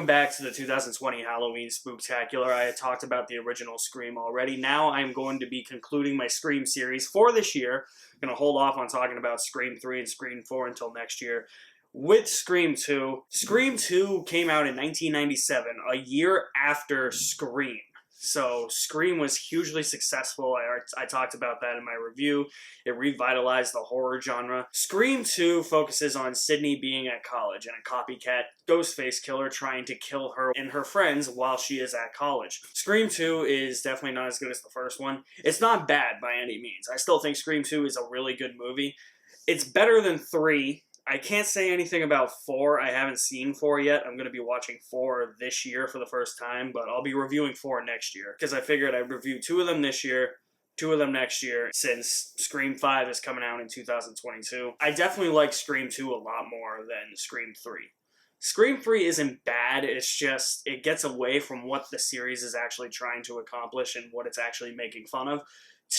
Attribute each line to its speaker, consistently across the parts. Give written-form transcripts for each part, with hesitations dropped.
Speaker 1: Welcome back to the 2020 Halloween Spooktackular. I had talked about the original Scream already. Now I'm going to be concluding my Scream series for this year. I'm going to hold off on talking about Scream 3 and Scream 4 until next year. With Scream 2. Scream 2 came out in 1997, a year after Scream. So Scream was hugely successful. I talked about that in my review. It revitalized the horror genre. Scream 2 focuses on Sydney being at college and a copycat Ghostface killer trying to kill her and her friends while she is at college. Scream 2 is definitely not as good as the first one. It's not bad by any means. I still think Scream 2 is a really good movie. It's better than 3. I can't say anything about 4. I haven't seen 4 yet. I'm going to be watching 4 this year for the first time, but I'll be reviewing 4 next year, because I figured I'd review 2 of them this year, 2 of them next year, since Scream 5 is coming out in 2022. I definitely like Scream 2 a lot more than Scream 3. Scream 3 isn't bad, it's just, it gets away from what the series is actually trying to accomplish and what it's actually making fun of.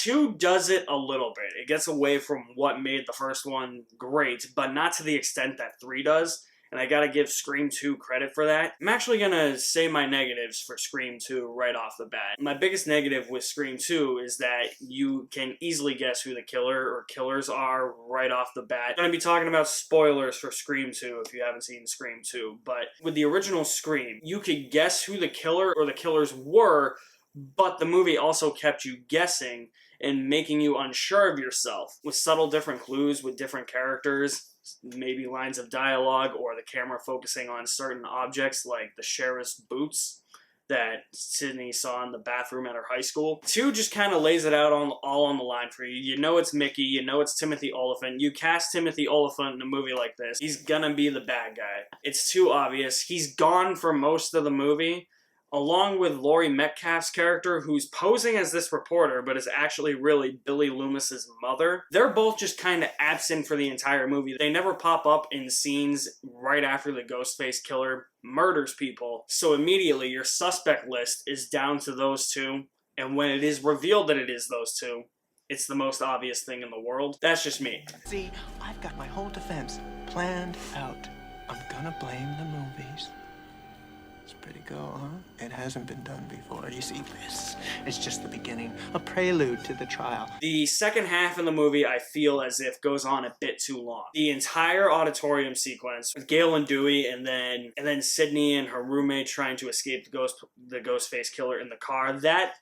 Speaker 1: 2 does it a little bit. It gets away from what made the first one great, but not to the extent that 3 does, and I gotta give Scream 2 credit for that. I'm actually gonna say my negatives for Scream 2 right off the bat. My biggest negative with Scream 2 is that you can easily guess who the killer or killers are right off the bat. I'm gonna be talking about spoilers for Scream 2 if you haven't seen Scream 2, but with the original Scream, you could guess who the killer or the killers were, but the movie also kept you guessing and making you unsure of yourself with subtle different clues with different characters, maybe lines of dialogue or the camera focusing on certain objects like the sheriff's boots that Sydney saw in the bathroom at her high school. 2 just kind of lays it out all on the line for you. You know it's Mickey, you know it's Timothy Olyphant. You cast Timothy Olyphant in a movie like this, he's gonna be the bad guy. It's too obvious. He's gone for most of the movie, along with Laurie Metcalf's character, who's posing as this reporter, but is actually really Billy Loomis's mother. They're both just kind of absent for the entire movie. They never pop up in scenes right after the Ghostface killer murders people, so immediately your suspect list is down to those 2, and when it is revealed that it is those 2, it's the most obvious thing in the world. That's just me.
Speaker 2: See, I've got my whole defense planned out. I'm gonna blame the movies. It's pretty cool, huh? It hasn't been done before. You see, this is just the beginning, a prelude to the trial.
Speaker 1: The second half of the movie, I feel as if goes on a bit too long. The entire auditorium sequence with Gail and Dewey, and then Sydney and her roommate trying to escape the Ghostface killer in the car. That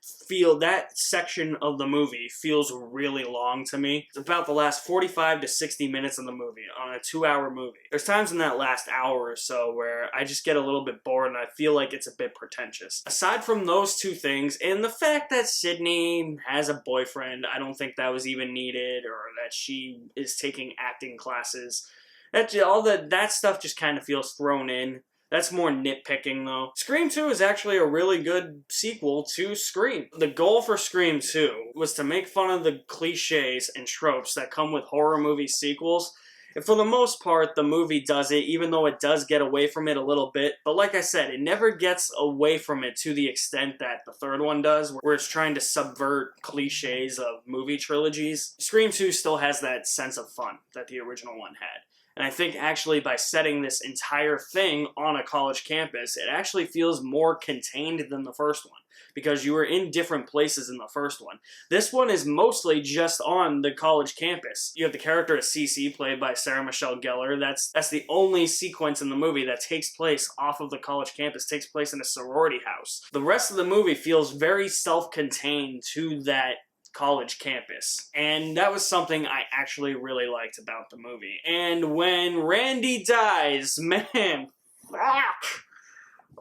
Speaker 1: section of the movie feels really long to me. It's about the last 45 to 60 minutes of the movie on a 2-hour movie. There's times in that last hour or so where I just get a little bit bored and I feel like it's a bit pretentious. Aside from those 2 things, and the fact that Sydney has a boyfriend, I don't think that was even needed, or that she is taking acting classes. That stuff just kind of feels thrown in. That's more nitpicking, though. Scream 2 is actually a really good sequel to Scream. The goal for Scream 2 was to make fun of the cliches and tropes that come with horror movie sequels. And for the most part, the movie does it, even though it does get away from it a little bit. But like I said, it never gets away from it to the extent that the third one does, where it's trying to subvert cliches of movie trilogies. Scream 2 still has that sense of fun that the original one had. And I think actually by setting this entire thing on a college campus, it actually feels more contained than the first one, because you were in different places in the first one. This one is mostly just on the college campus. You have the character of Cece, played by Sarah Michelle Gellar. That's the only sequence in the movie that takes place off of the college campus, takes place in a sorority house. The rest of the movie feels very self-contained to that college campus, and that was something I actually really liked about the movie. And when Randy dies, man, fuck!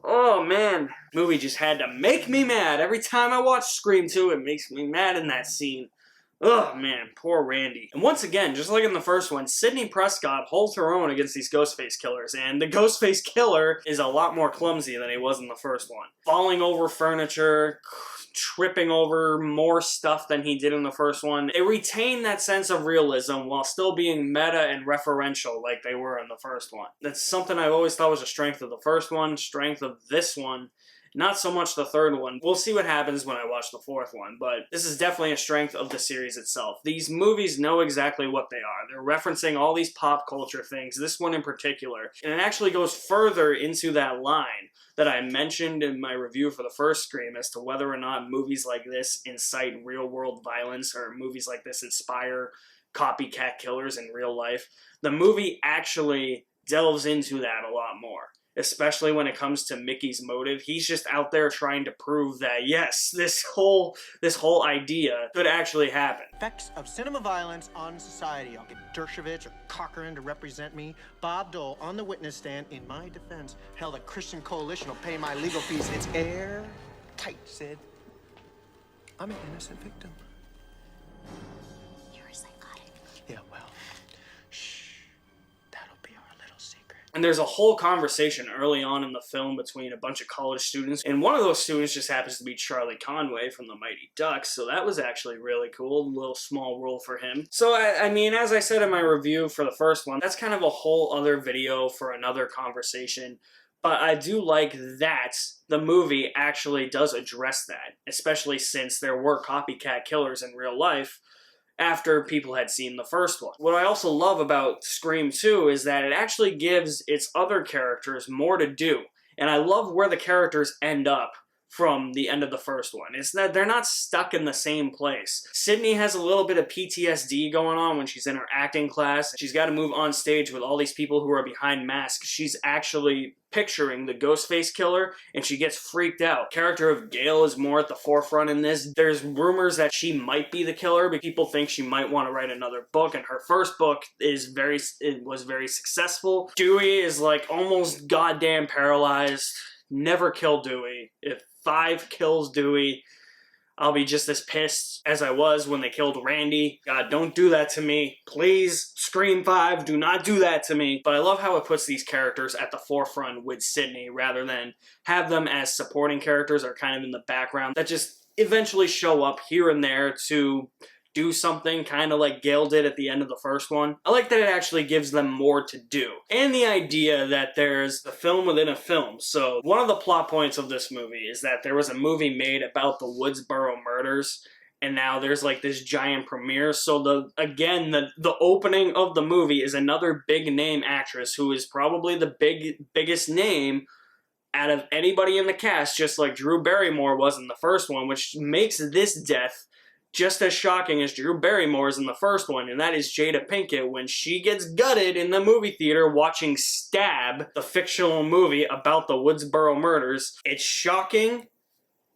Speaker 1: Oh man, movie just had to make me mad. Every time I watch Scream 2, it makes me mad in that scene. Oh man, poor Randy. And once again, just like in the first one, Sidney Prescott holds her own against these Ghostface killers, and the Ghostface killer is a lot more clumsy than he was in the first one. Falling over furniture, tripping over more stuff than he did in the first one. It retained that sense of realism while still being meta and referential like they were in the first one. That's something I've always thought was a strength of the first one, strength of this one, Not so much the third one. We'll see what happens when I watch the fourth one, but this is definitely a strength of the series itself. These movies know exactly what they are. They're referencing all these pop culture things, this one in particular, and it actually goes further into that line that I mentioned in my review for the first Scream as to whether or not movies like this incite real-world violence or movies like this inspire copycat killers in real life. The movie actually delves into that a lot more, especially when it comes to Mickey's motive. He's just out there trying to prove that, yes, this whole idea could actually happen.
Speaker 2: Effects of cinema violence on society. I'll get Dershowitz or Cochran to represent me. Bob Dole on the witness stand. In my defense, hell, the Christian Coalition will pay my legal fees. It's airtight, Sid. I'm an innocent victim.
Speaker 3: You're a psychotic.
Speaker 2: Yeah, well, shh. That'll be our little secret.
Speaker 1: And there's a whole conversation early on in the film between a bunch of college students, and one of those students just happens to be Charlie Conway from the Mighty Ducks, so that was actually really cool, a little small role for him. So, I mean, as I said in my review for the first one, that's kind of a whole other video for another conversation, but I do like that the movie actually does address that, especially since there were copycat killers in real life after people had seen the first one. What I also love about Scream 2 is that it actually gives its other characters more to do. And I love where the characters end up from the end of the first one. It's that they're not stuck in the same place. Sydney has a little bit of PTSD going on when she's in her acting class. She's got to move on stage with all these people who are behind masks. She's actually picturing the Ghostface killer, and she gets freaked out. The character of Gail is more at the forefront in this. There's rumors that she might be the killer, but people think she might want to write another book, and her first book was very successful. Dewey is like almost goddamn paralyzed. Never kill Dewey. If 5 kills Dewey, I'll be just as pissed as I was when they killed Randy. God, don't do that to me. Please, Scream 5, do not do that to me. But I love how it puts these characters at the forefront with Sydney rather than have them as supporting characters or kind of in the background that just eventually show up here and there to do something kind of like Gail did at the end of the first one. I like that it actually gives them more to do. And the idea that there's a film within a film. So one of the plot points of this movie is that there was a movie made about the Woodsboro murders, and now there's like this giant premiere. So the opening of the movie is another big name actress who is probably the biggest name out of anybody in the cast, just like Drew Barrymore was in the first one, which makes this death just as shocking as Drew Barrymore's in the first one, and that is Jada Pinkett when she gets gutted in the movie theater watching Stab, the fictional movie about the Woodsboro murders. It's shocking,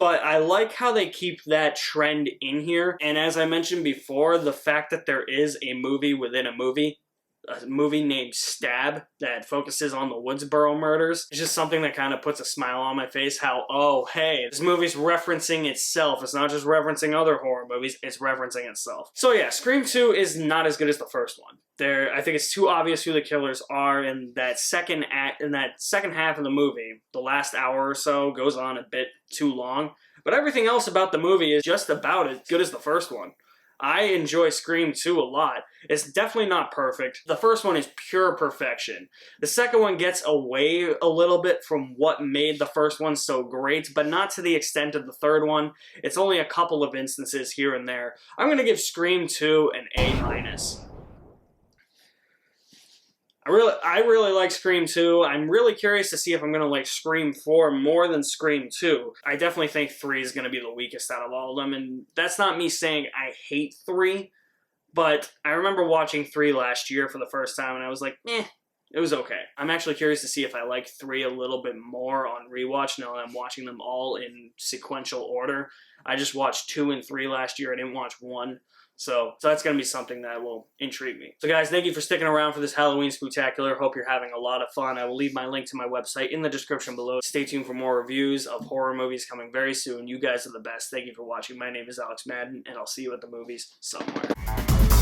Speaker 1: but I like how they keep that trend in here, and as I mentioned before, the fact that there is a movie within a movie named Stab that focuses on the Woodsboro murders. It's just something that kind of puts a smile on my face, how, oh, hey, this movie's referencing itself. It's not just referencing other horror movies, it's referencing itself. So yeah, Scream 2 is not as good as the first one. I think it's too obvious who the killers are, and that second half of the movie, the last hour or so, goes on a bit too long. But everything else about the movie is just about as good as the first one. I enjoy Scream 2 a lot. It's definitely not perfect. The first one is pure perfection. The second one gets away a little bit from what made the first one so great, but not to the extent of the third one. It's only a couple of instances here and there. I'm going to give Scream 2 an A-. I really like Scream 2. I'm really curious to see if I'm going to like Scream 4 more than Scream 2. I definitely think 3 is going to be the weakest out of all of them, and that's not me saying I hate 3, but I remember watching 3 last year for the first time, and I was like, it was okay. I'm actually curious to see if I like 3 a little bit more on rewatch now that I'm watching them all in sequential order. I just watched 2 and 3 last year. I didn't watch 1. So that's going to be something that will intrigue me. So guys, thank you for sticking around for this Halloween Spooktackular. Hope you're having a lot of fun. I will leave my link to my website in the description below. Stay tuned for more reviews of horror movies coming very soon. You guys are the best. Thank you for watching. My name is Alex Madden, and I'll see you at the movies somewhere.